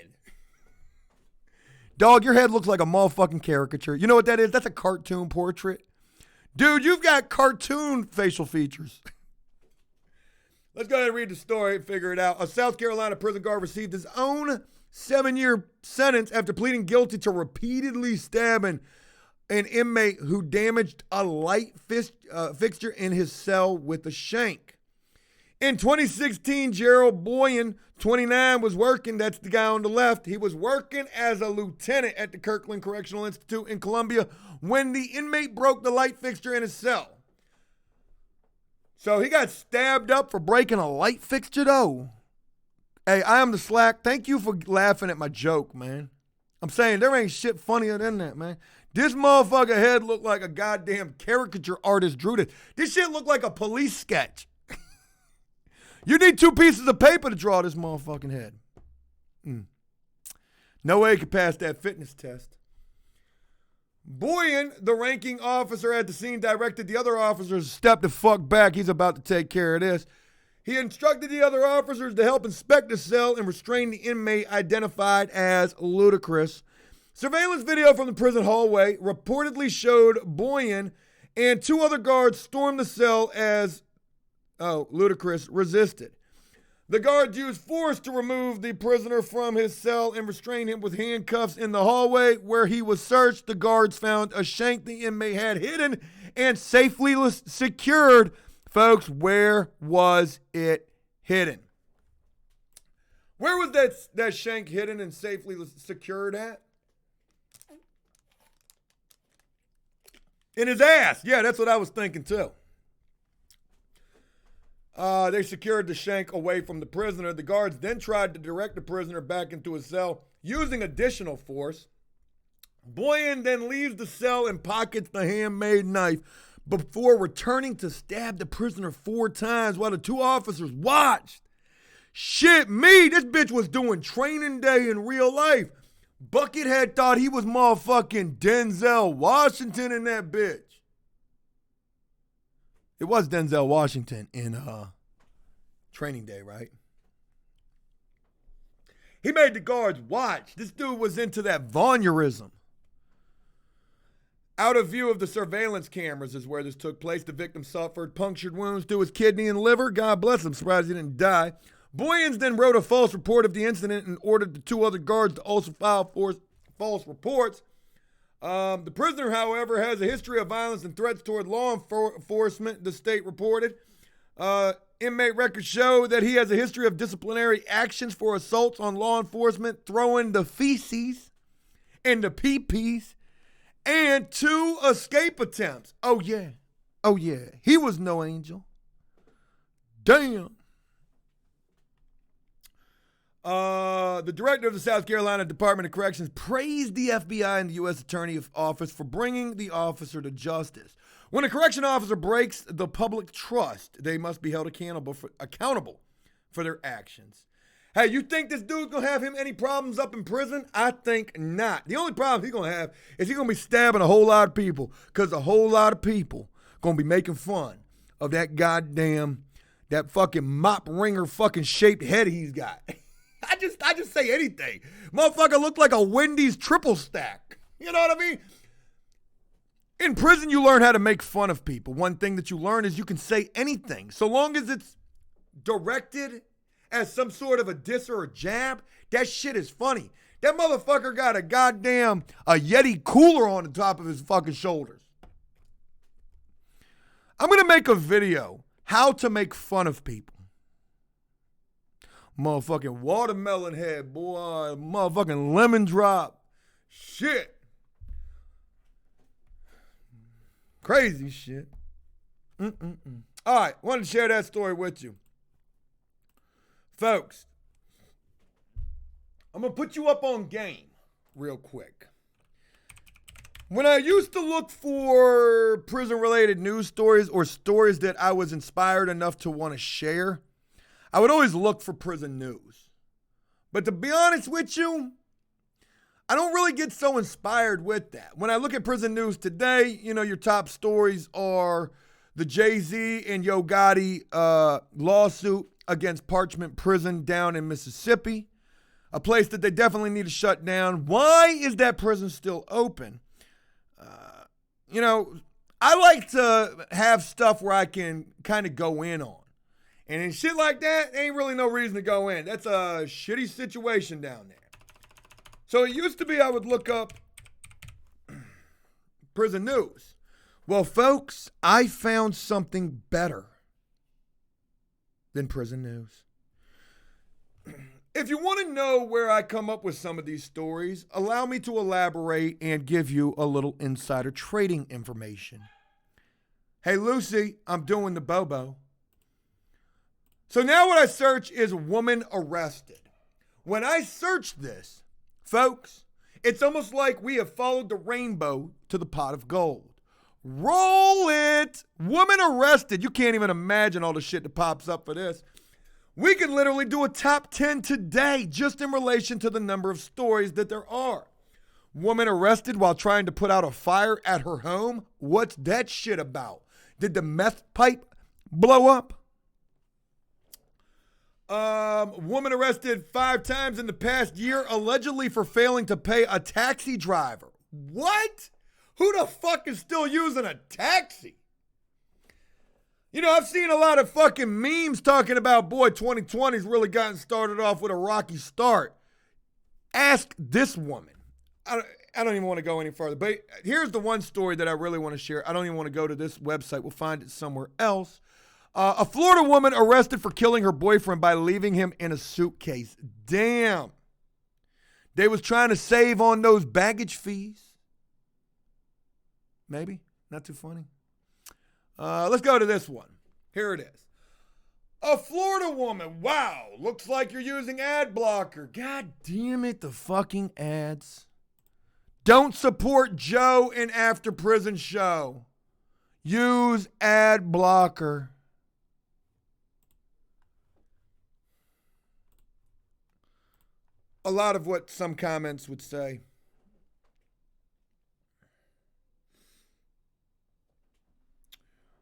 Dog, your head looks like a motherfucking caricature. You know what that is? That's a cartoon portrait. Dude, you've got cartoon facial features. Let's go ahead and read the story and figure it out. A South Carolina prison guard received his own 7-year sentence after pleading guilty to repeatedly stabbing an inmate who damaged a light fixture in his cell with a shank. In 2016, Gerald Boyan, 29, was working, that's the guy on the left, he was working as a lieutenant at the Kirkland Correctional Institute in Columbia when the inmate broke the light fixture in his cell. So he got stabbed up for breaking a light fixture, though. Hey, I am the Slack. Thank you for laughing at my joke, man. I'm saying there ain't shit funnier than that, man. This motherfucker head looked like a goddamn caricature artist drew this. This shit looked like a police sketch. You need 2 pieces of paper to draw this motherfucking head. No way he could pass that fitness test. Boyan, the ranking officer at the scene, directed the other officers to step the fuck back. He's about to take care of this. He instructed the other officers to help inspect the cell and restrain the inmate identified as Ludacris. Surveillance video from the prison hallway reportedly showed Boyan and 2 other guards storm the cell as Ludacris resisted. The guards used force to remove the prisoner from his cell and restrain him with handcuffs in the hallway where he was searched. The guards found a shank the inmate had hidden and safely secured. Folks, where was it hidden? Where was that shank hidden and safely secured at? In his ass. Yeah, that's what I was thinking too. They secured the shank away from the prisoner. The guards then tried to direct the prisoner back into his cell using additional force. Boyan then leaves the cell and pockets the handmade knife before returning to stab the prisoner 4 times while the 2 officers watched. Shit me, this bitch was doing training day in real life. Buckethead thought he was motherfucking Denzel Washington in that bitch. It was Denzel Washington in Training Day, right? He made the guards watch. This dude was into that voyeurism. Out of view of the surveillance cameras is where this took place. The victim suffered punctured wounds to his kidney and liver. God bless him. Surprised he didn't die. Boyans then wrote a false report of the incident and ordered the 2 other guards to also file false reports. The prisoner, however, has a history of violence and threats toward law enforcement, the state reported. Inmate records show that he has a history of disciplinary actions for assaults on law enforcement, throwing the feces and the pee-pees, and 2 escape attempts. Oh, yeah. Oh, yeah. He was no angel. Damn. The director of the South Carolina Department of Corrections praised the FBI and the U.S. Attorney's Office for bringing the officer to justice. When a correction officer breaks the public trust, they must be held accountable for their actions. Hey, you think this dude's going to have any problems up in prison? I think not. The only problem he's going to have is he's going to be stabbing a whole lot of people because a whole lot of people going to be making fun of that fucking mop ringer fucking shaped head he's got. I I just say anything. Motherfucker looked like a Wendy's triple stack. You know what I mean? In prison, you learn how to make fun of people. One thing that you learn is you can say anything. So long as it's directed as some sort of a diss or a jab, that shit is funny. That motherfucker got a goddamn Yeti cooler on the top of his fucking shoulders. I'm going to make a video, how to make fun of people. Motherfucking watermelon head, boy. Motherfucking lemon drop. Shit. Crazy shit. All right, wanted to share that story with you. Folks, I'm going to put you up on game real quick. When I used to look for prison-related news stories or stories that I was inspired enough to want to share, I would always look for prison news. But to be honest with you, I don't really get so inspired with that. When I look at prison news today, you know, your top stories are the Jay-Z and Yo Gotti lawsuit against Parchment Prison down in Mississippi, a place that they definitely need to shut down. Why is that prison still open? You know, I like to have stuff where I can kind of go in on. And in shit like that, ain't really no reason to go in. That's a shitty situation down there. So it used to be I would look up prison news. Well, folks, I found something better than prison news. If you want to know where I come up with some of these stories, allow me to elaborate and give you a little insider trading information. Hey, Lucy, I'm doing the Bobo. So now what I search is woman arrested. When I search this, folks, it's almost like we have followed the rainbow to the pot of gold. Roll it! Woman arrested. You can't even imagine all the shit that pops up for this. We can literally do a top 10 today just in relation to the number of stories that there are. Woman arrested while trying to put out a fire at her home. What's that shit about? Did the meth pipe blow up? Woman arrested 5 times in the past year, allegedly for failing to pay a taxi driver. What? Who the fuck is still using a taxi? You know, I've seen a lot of fucking memes talking about, boy, 2020's really gotten started off with a rocky start. Ask this woman. I don't even want to go any further, but here's the one story that I really want to share. I don't even want to go to this website. We'll find it somewhere else. A Florida woman arrested for killing her boyfriend by leaving him in a suitcase. Damn. They was trying to save on those baggage fees. Maybe. Not too funny. Let's go to this one. Here it is. A Florida woman. Wow. Looks like you're using ad blocker. God damn it, the fucking ads. Don't support Joe in After Prison Show. Use ad blocker. A lot of what some comments would say.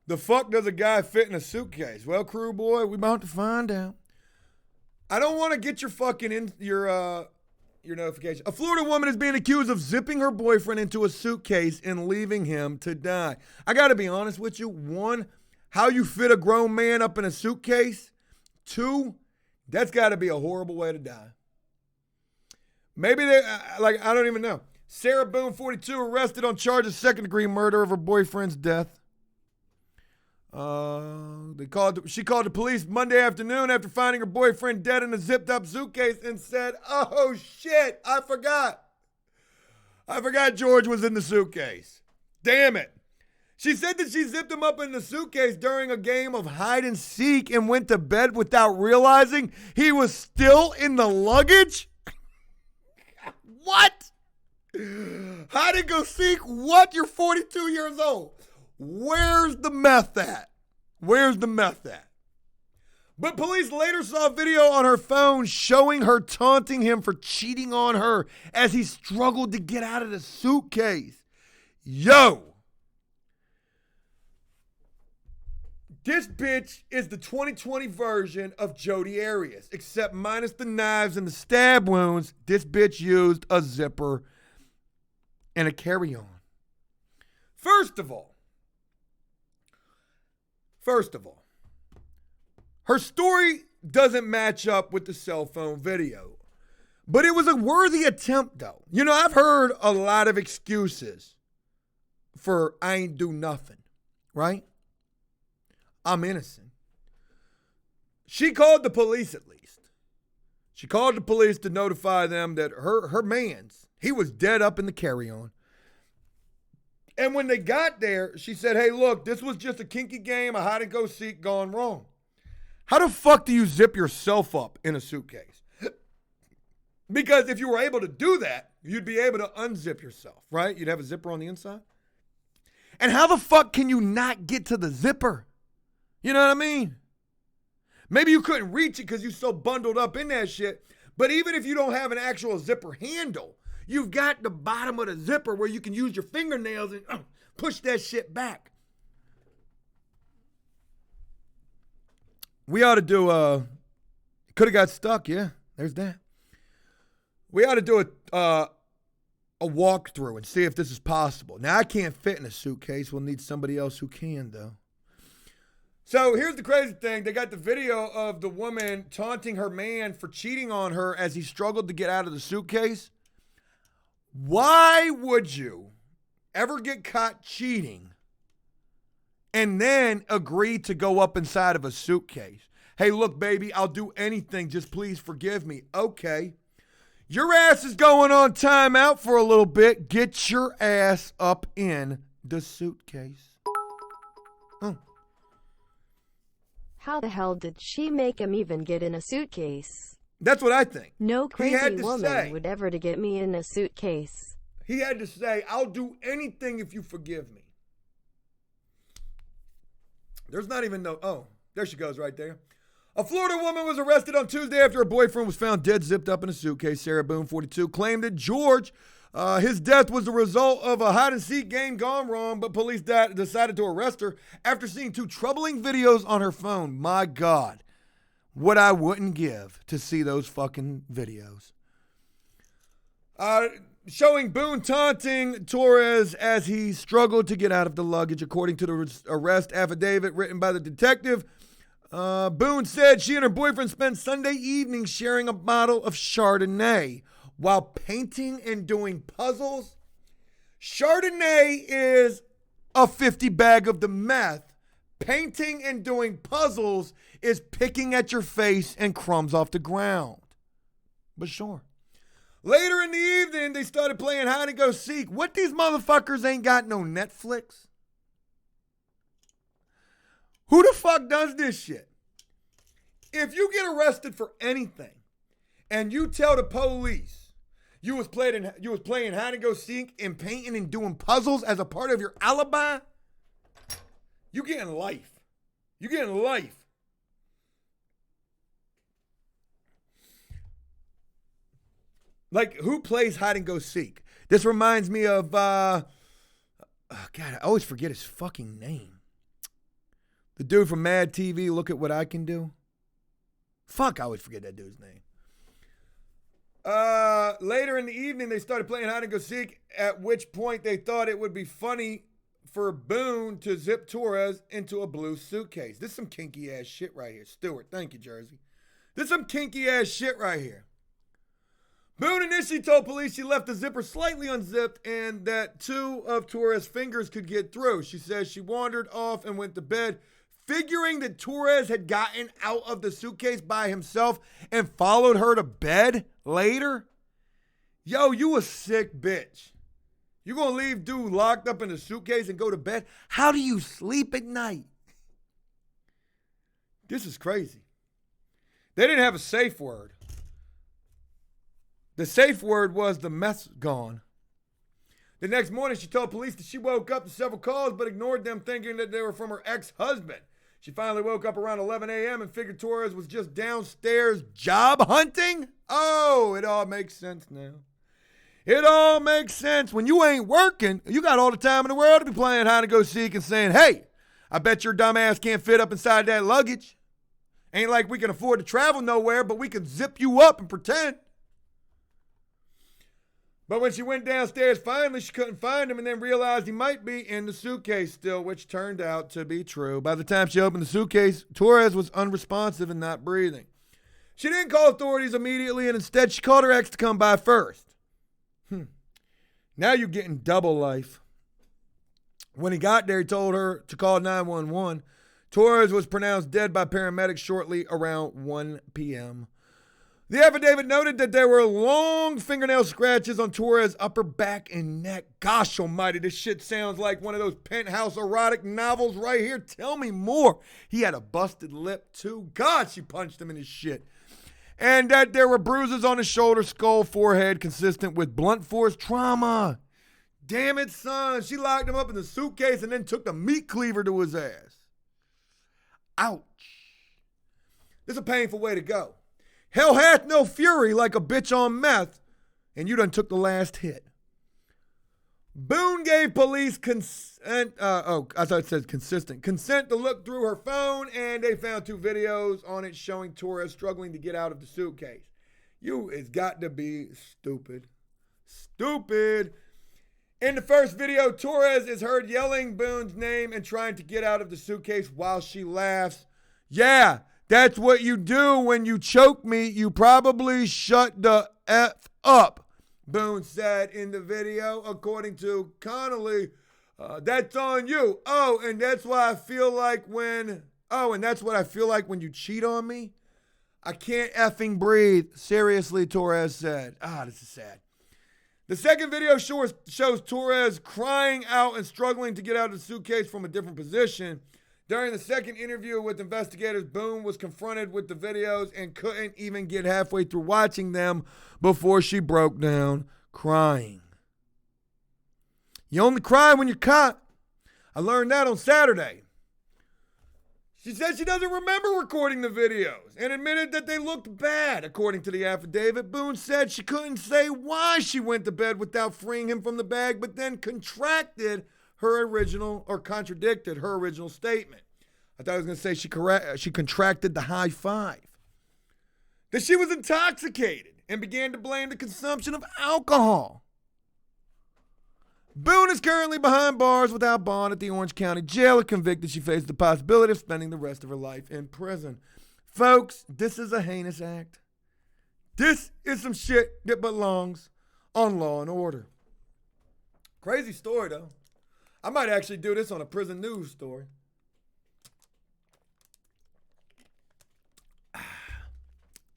The fuck does a guy fit in a suitcase? Well, crew boy, we about to find out. I don't want to get your fucking your notification. A Florida woman is being accused of zipping her boyfriend into a suitcase and leaving him to die. I got to be honest with you. 1, how you fit a grown man up in a suitcase. 2, that's got to be a horrible way to die. Maybe they, I don't even know. Sarah Boone, 42, arrested on charge of second-degree murder of her boyfriend's death. She called the police Monday afternoon after finding her boyfriend dead in a zipped up suitcase and said, "Oh shit, I forgot George was in the suitcase. Damn it." She said that she zipped him up in the suitcase during a game of hide and seek and went to bed without realizing he was still in the luggage. What? Hide and go seek? What? You're 42 years old. Where's the meth at? Where's the meth at? But police later saw a video on her phone showing her taunting him for cheating on her as he struggled to get out of the suitcase. Yo. This bitch is the 2020 version of Jodi Arias, except minus the knives and the stab wounds. This bitch used a zipper and a carry-on. First of all, her story doesn't match up with the cell phone video. But it was a worthy attempt, though. You know, I've heard a lot of excuses for I ain't do nothing, right? I'm innocent. She called the police, at least. She called the police to notify them that her mans, he was dead up in the carry-on. And when they got there, she said, hey, look, this was just a kinky game, a hide-and-go-seek gone wrong. How the fuck do you zip yourself up in a suitcase? Because if you were able to do that, you'd be able to unzip yourself, right? You'd have a zipper on the inside. And how the fuck can you not get to the zipper? You know what I mean? Maybe you couldn't reach it because you're so bundled up in that shit. But even if you don't have an actual zipper handle, you've got the bottom of the zipper where you can use your fingernails and push that shit back. We ought to do could have got stuck, yeah. There's that. We ought to do a walkthrough and see if this is possible. Now, I can't fit in a suitcase. We'll need somebody else who can, though. So here's the crazy thing. They got the video of the woman taunting her man for cheating on her as he struggled to get out of the suitcase. Why would you ever get caught cheating and then agree to go up inside of a suitcase? Hey, look, baby, I'll do anything. Just please forgive me. Okay. Your ass is going on timeout for a little bit. Get your ass up in the suitcase. How the hell did she make him even get in a suitcase? That's what I think. No crazy woman would ever to get me in a suitcase. He had to say, I'll do anything if you forgive me. There's not even no, oh, there she goes right there. A Florida woman was arrested on Tuesday after her boyfriend was found dead zipped up in a suitcase. Sarah Boone, 42, claimed that George, his death was the result of a hide-and-seek game gone wrong, but police decided to arrest her after seeing two troubling videos on her phone. My God, what I wouldn't give to see those fucking videos. Showing Boone taunting Torres as he struggled to get out of the luggage, according to the arrest affidavit written by the detective. Boone said she and her boyfriend spent Sunday evening sharing a bottle of Chardonnay while painting and doing puzzles. Chardonnay is a 50 bag of the meth. Painting and doing puzzles is picking at your face and crumbs off the ground. But sure. Later in the evening, they started playing hide and go seek. What, these motherfuckers ain't got no Netflix? Who the fuck does this shit? If you get arrested for anything and you tell the police you was playing hide and go seek and painting and doing puzzles as a part of your alibi, you getting life. You getting life. Like, who plays hide and go seek? This reminds me of God, I always forget his fucking name. The dude from Mad TV, Look at What I Can Do. Fuck, I always forget that dude's name. Later in the evening, they started playing hide and go seek, at which point they thought it would be funny for Boone to zip Torres into a blue suitcase. This is some kinky ass shit right here. Stewart, thank you, Jersey. This is some kinky ass shit right here. Boone initially told police she left the zipper slightly unzipped and that two of Torres' fingers could get through. She says she wandered off and went to bed, figuring that Torres had gotten out of the suitcase by himself and followed her to bed later. Yo, you a sick bitch. You gonna leave dude locked up in the suitcase and go to bed? How do you sleep at night? This is crazy. They didn't have a safe word. The safe word was the meth's gone. The next morning, she told police that she woke up to several calls but ignored them, thinking that they were from her ex-husband. She finally woke up around 11 a.m. and figured Torres was just downstairs job hunting. Oh, it all makes sense now. It all makes sense. When you ain't working, you got all the time in the world to be playing hide and go seek and saying, hey, I bet your dumb ass can't fit up inside that luggage. Ain't like we can afford to travel nowhere, but we can zip you up and pretend. But when she went downstairs, finally, she couldn't find him and then realized he might be in the suitcase still, which turned out to be true. By the time she opened the suitcase, Torres was unresponsive and not breathing. She didn't call authorities immediately, and instead she called her ex to come by first. Now you're getting double life. When he got there, he told her to call 911. Torres was pronounced dead by paramedics shortly around 1 p.m. The affidavit noted that there were long fingernail scratches on Torres' upper back and neck. Gosh almighty, this shit sounds like one of those penthouse erotic novels right here. Tell me more. He had a busted lip too. God, she punched him in his shit. And that there were bruises on his shoulder, skull, forehead, consistent with blunt force trauma. Damn it, son. She locked him up in the suitcase and then took the meat cleaver to his ass. Ouch. This is a painful way to go. Hell hath no fury like a bitch on meth, and you done took the last hit. Boone gave police consent to look through her phone, and they found 2 videos on it showing Torres struggling to get out of the suitcase. It's got to be stupid. Stupid. In the first video, Torres is heard yelling Boone's name and trying to get out of the suitcase while she laughs. Yeah. That's what you do when you choke me. You probably shut the F up, Boone said in the video, according to Connolly. That's on you. And that's what I feel like when you cheat on me. I can't effing breathe. Seriously, Torres said. This is sad. The second video shows Torres crying out and struggling to get out of the suitcase from a different position. During the second interview with investigators, Boone was confronted with the videos and couldn't even get halfway through watching them before she broke down crying. You only cry when you're caught. I learned that on Saturday. She said she doesn't remember recording the videos and admitted that they looked bad. According to the affidavit, Boone said she couldn't say why she went to bed without freeing him from the bag, but then contradicted her original statement. I thought I was going to say she contracted the high five. That she was intoxicated and began to blame the consumption of alcohol. Boone is currently behind bars without bond at the Orange County Jail. Convicted, she faces the possibility of spending the rest of her life in prison. Folks, this is a heinous act. This is some shit that belongs on Law and Order. Crazy story, though. I might actually do this on a prison news story.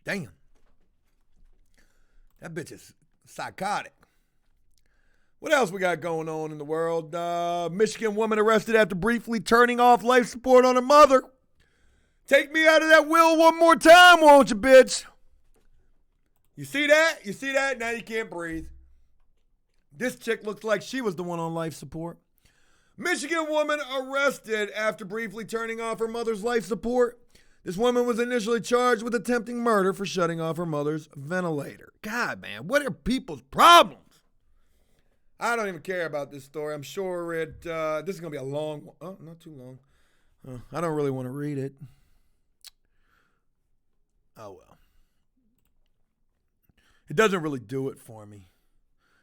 Damn. That bitch is psychotic. What else we got going on in the world? Michigan woman arrested after briefly turning off life support on her mother. Take me out of that wheel one more time, won't you, bitch? You see that? You see that? Now you can't breathe. This chick looks like she was the one on life support. Michigan woman arrested after briefly turning off her mother's life support. This woman was initially charged with attempting murder for shutting off her mother's ventilator. God, man, what are people's problems? I don't even care about this story. I'm sure this is going to be a long one. Oh, not too long. I don't really want to read it. Oh, well. It doesn't really do it for me.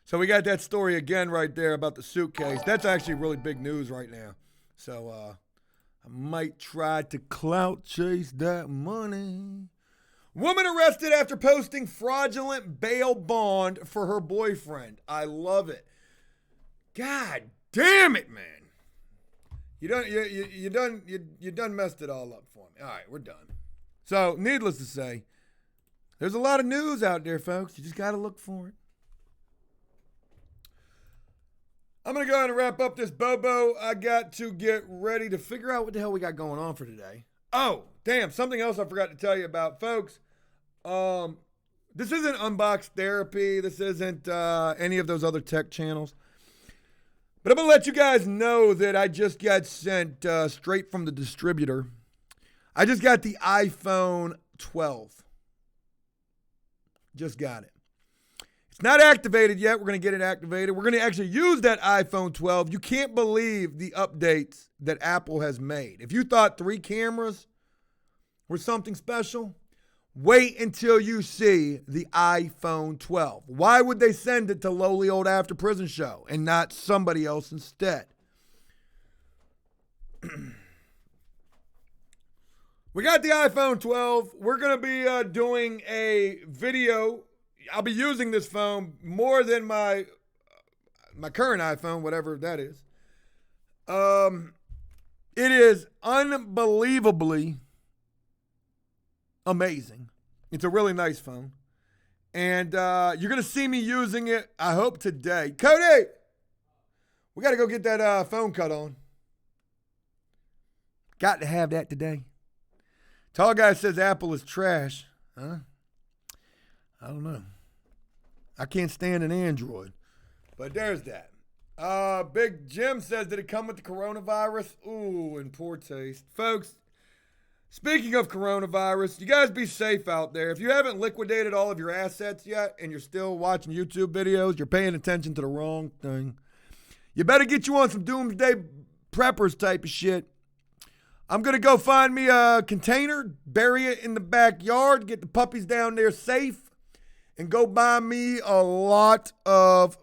So we got that story again right there about the suitcase. That's actually really big news right now. So I might try to clout chase that money. Woman arrested after posting fraudulent bail bond for her boyfriend. I love it. God damn it, man. You done messed it all up for me. All right, we're done. So, needless to say, there's a lot of news out there, folks. You just got to look for it. I'm going to go ahead and wrap up this Bobo. I got to get ready to figure out what the hell we got going on for today. Oh, damn, something else I forgot to tell you about, folks. This isn't Unbox Therapy. This isn't any of those other tech channels. But I'm going to let you guys know that I just got sent straight from the distributor. I just got the iPhone 12. Just got it. It's not activated yet. We're going to get it activated. We're going to actually use that iPhone 12. You can't believe the updates that Apple has made. If you thought 3 cameras were something special, wait until you see the iPhone 12. Why would they send it to lowly old After Prison Show and not somebody else instead? We got the iPhone 12. We're going to be doing a video. I'll be using this phone more than my current iPhone, whatever that is. It is unbelievably amazing. It's a really nice phone. And you're going to see me using it, I hope, today. Cody, we got to go get that phone cut on. Got to have that today. Tall guy says Apple is trash. Huh? I don't know. I can't stand an Android. But there's that. Big Jim says, did it come with the coronavirus? Ooh, in poor taste. Folks, speaking of coronavirus, you guys be safe out there. If you haven't liquidated all of your assets yet and you're still watching YouTube videos, you're paying attention to the wrong thing. You better get you on some doomsday preppers type of shit. I'm going to go find me a container, bury it in the backyard, get the puppies down there safe, and go buy me a lot of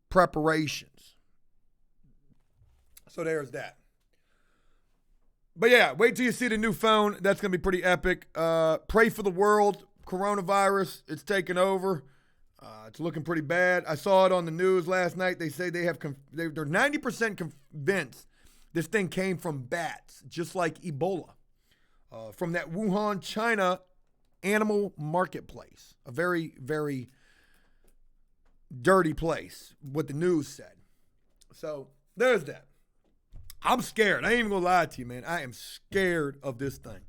preparations. So there's that. But yeah, wait till you see the new phone. That's going to be pretty epic. Pray for the world. Coronavirus, it's taken over. It's looking pretty bad. I saw it on the news last night. They say they're 90% convinced this thing came from bats, just like Ebola, from that Wuhan, China animal marketplace. A very, very dirty place, what the news said. So there's that. I'm scared. I ain't even going to lie to you, man. I am scared of this thing.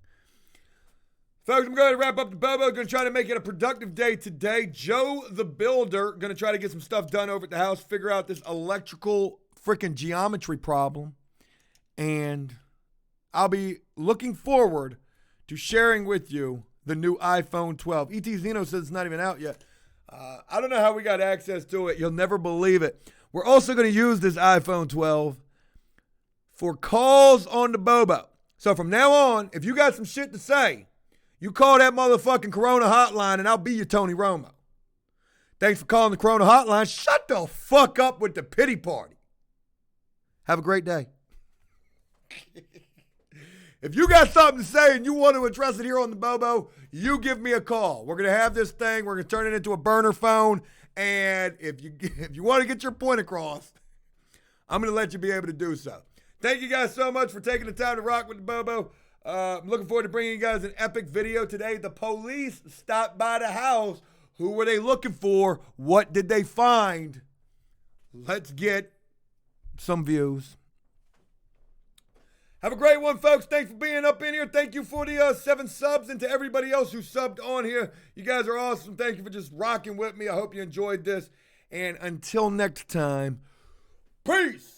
Folks, I'm going to wrap up the Bobo. Going to try to make it a productive day today. Joe the Builder, going to try to get some stuff done over at the house, figure out this electrical freaking geometry problem. And I'll be looking forward to sharing with you the new iPhone 12. ET Zeno says it's not even out yet. I don't know how we got access to it. You'll never believe it. We're also going to use this iPhone 12 for calls on the Bobo. So from now on, if you got some shit to say, you call that motherfucking Corona hotline and I'll be your Tony Romo. Thanks for calling the Corona hotline. Shut the fuck up with the pity party. Have a great day. If you got something to say and you want to address it here on the Bobo, you give me a call. We're going to have this thing. We're going to turn it into a burner phone. And if you want to get your point across, I'm going to let you be able to do so. Thank you guys so much for taking the time to rock with the Bobo. I'm looking forward to bringing you guys an epic video today. The police stopped by the house. Who were they looking for? What did they find? Let's get some views. Have a great one, folks. Thanks for being up in here. Thank you for the 7 subs, and to everybody else who subbed on here. You guys are awesome. Thank you for just rocking with me. I hope you enjoyed this. And until next time, peace.